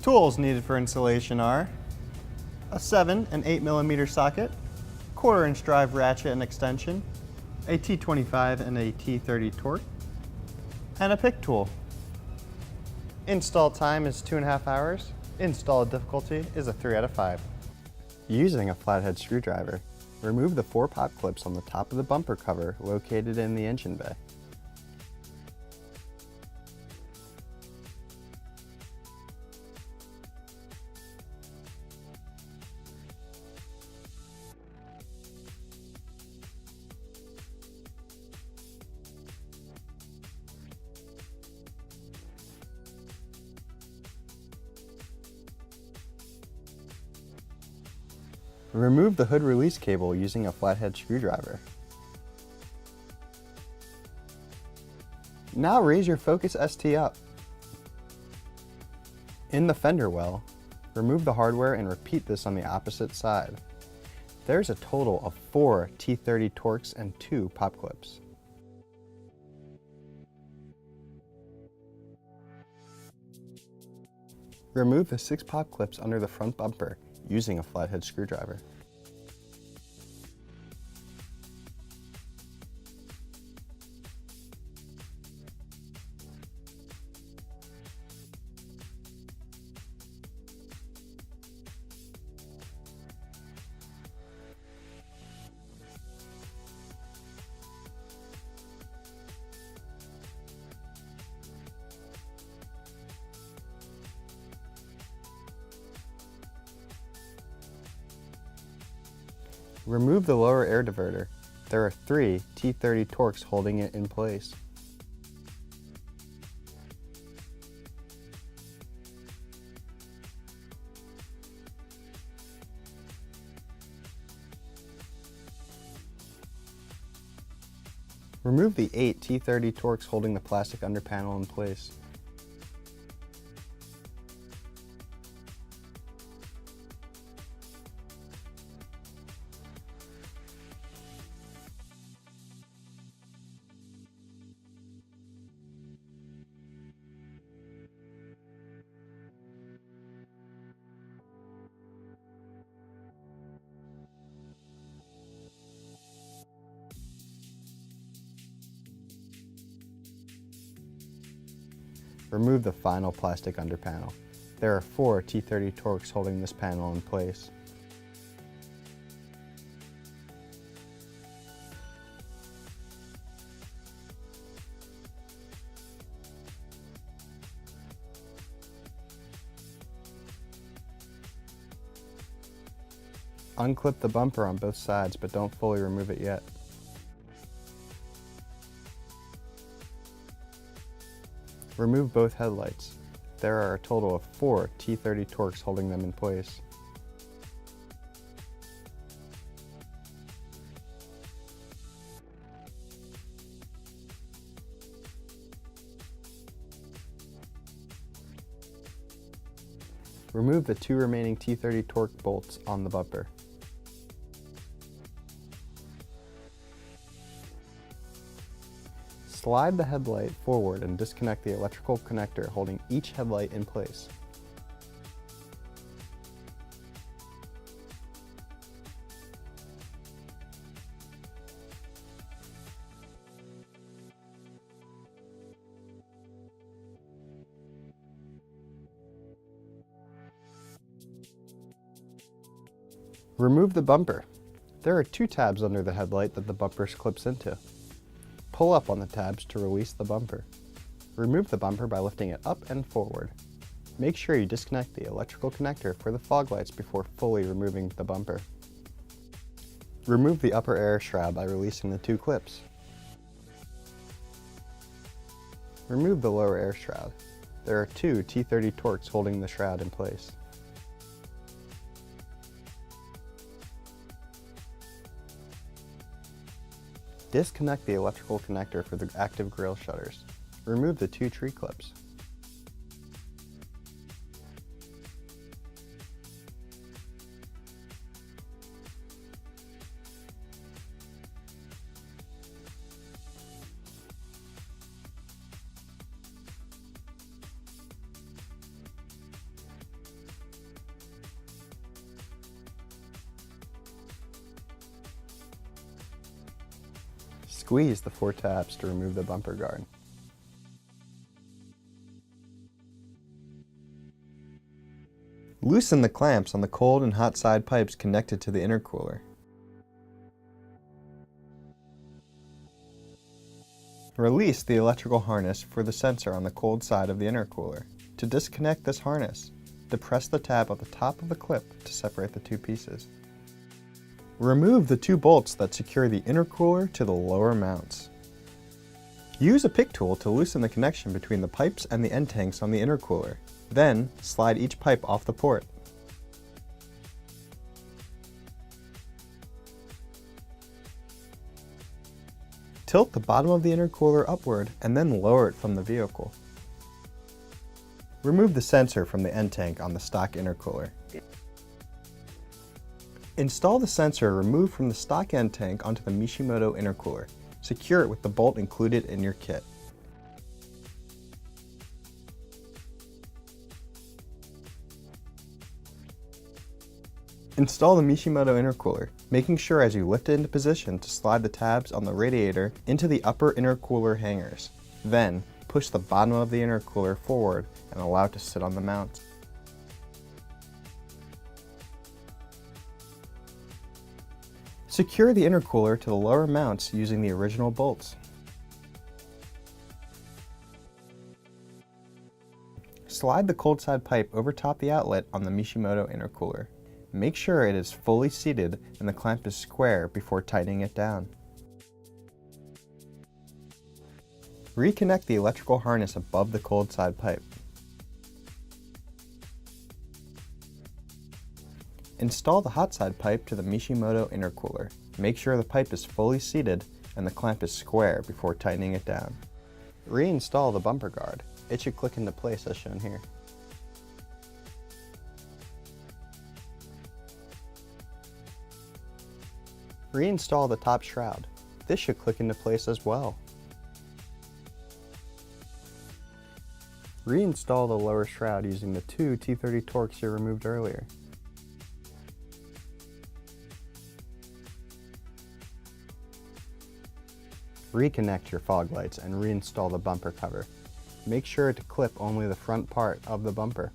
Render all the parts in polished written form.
Tools needed for installation are a 7 and 8mm socket, 1/4 inch drive ratchet and extension, a T25 and a T30 torque, and a pick tool. Install time is 2.5 hours. Install difficulty is a 3 out of 5. Using a flathead screwdriver, remove the 4 pop clips on the top of the bumper cover located in the engine bay. Remove the hood release cable using a flathead screwdriver. Now raise your Focus ST up. In the fender well, remove the hardware and repeat this on the opposite side. There's a total of 4 T30 torques and 2 pop clips. Remove the 6 pop clips under the front bumper using a flathead screwdriver. Remove the lower air diverter. There are 3 T30 torques holding it in place. Remove the 8 T30 torques holding the plastic underpanel in place. Remove the final plastic underpanel. There are 4 T30 torques holding this panel in place. Unclip the bumper on both sides, but don't fully remove it yet. Remove both headlights. There are a total of 4 T30 torques holding them in place. Remove the 2 remaining T30 torque bolts on the bumper. Slide the headlight forward and disconnect the electrical connector holding each headlight in place. Remove the bumper. There are 2 tabs under the headlight that the bumper clips into. Pull up on the tabs to release the bumper. Remove the bumper by lifting it up and forward. Make sure you disconnect the electrical connector for the fog lights before fully removing the bumper. Remove the upper air shroud by releasing the 2 clips. Remove the lower air shroud. There are 2 T30 torques holding the shroud in place. Disconnect the electrical connector for the active grille shutters. Remove the 2 tree clips. Squeeze the 4 tabs to remove the bumper guard. Loosen the clamps on the cold and hot side pipes connected to the intercooler. Release the electrical harness for the sensor on the cold side of the intercooler. To disconnect this harness, depress the tab at the top of the clip to separate the two pieces. Remove the 2 bolts that secure the intercooler to the lower mounts. Use a pick tool to loosen the connection between the pipes and the end tanks on the intercooler. Then, slide each pipe off the port. Tilt the bottom of the intercooler upward and then lower it from the vehicle. Remove the sensor from the end tank on the stock intercooler. Install the sensor removed from the stock end tank onto the Mishimoto intercooler. Secure it with the bolt included in your kit. Install the Mishimoto intercooler, making sure as you lift it into position to slide the tabs on the radiator into the upper intercooler hangers. Then, push the bottom of the intercooler forward and allow it to sit on the mount. Secure the intercooler to the lower mounts using the original bolts. Slide the cold side pipe over top the outlet on the Mishimoto intercooler. Make sure it is fully seated and the clamp is square before tightening it down. Reconnect the electrical harness above the cold side pipe. Install the hot side pipe to the Mishimoto intercooler. Make sure the pipe is fully seated and the clamp is square before tightening it down. Reinstall the bumper guard. It should click into place as shown here. Reinstall the top shroud. This should click into place as well. Reinstall the lower shroud using the 2 T30 Torx you removed earlier. Reconnect your fog lights and reinstall the bumper cover. Make sure to clip only the front part of the bumper.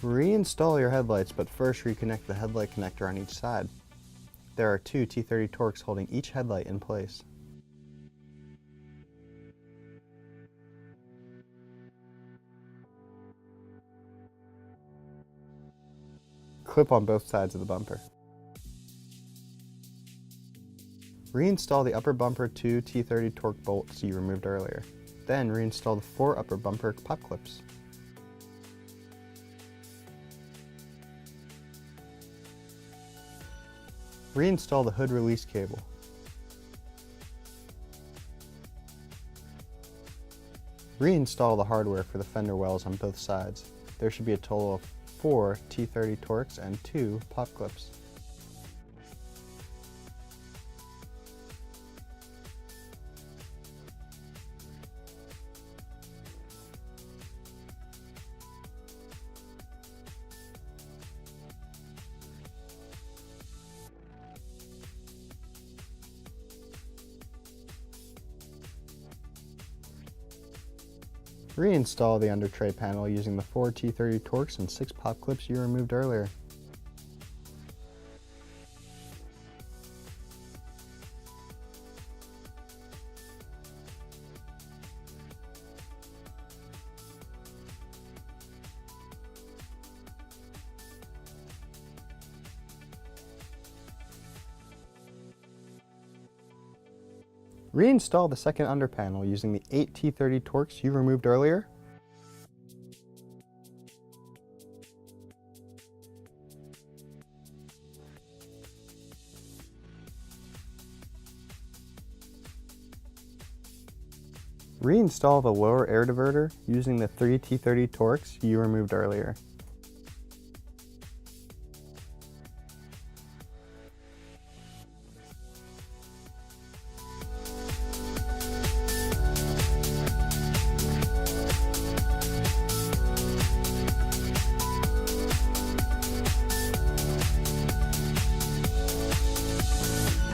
Reinstall your headlights, but first reconnect the headlight connector on each side. There are 2 T30 Torx holding each headlight in place. Clip on both sides of the bumper. Reinstall the upper bumper 2 T30 Torx bolts you removed earlier. Then reinstall the 4 upper bumper pop clips. Reinstall the hood release cable. Reinstall the hardware for the fender wells on both sides. There should be a total of 4 T30 Torx and 2 pop clips. Reinstall the under tray panel using the 4 T30 Torx and 6 pop clips you removed earlier. Reinstall the second under panel using the 8 T30 Torx you removed earlier. Reinstall the lower air diverter using the 3 T30 Torx you removed earlier.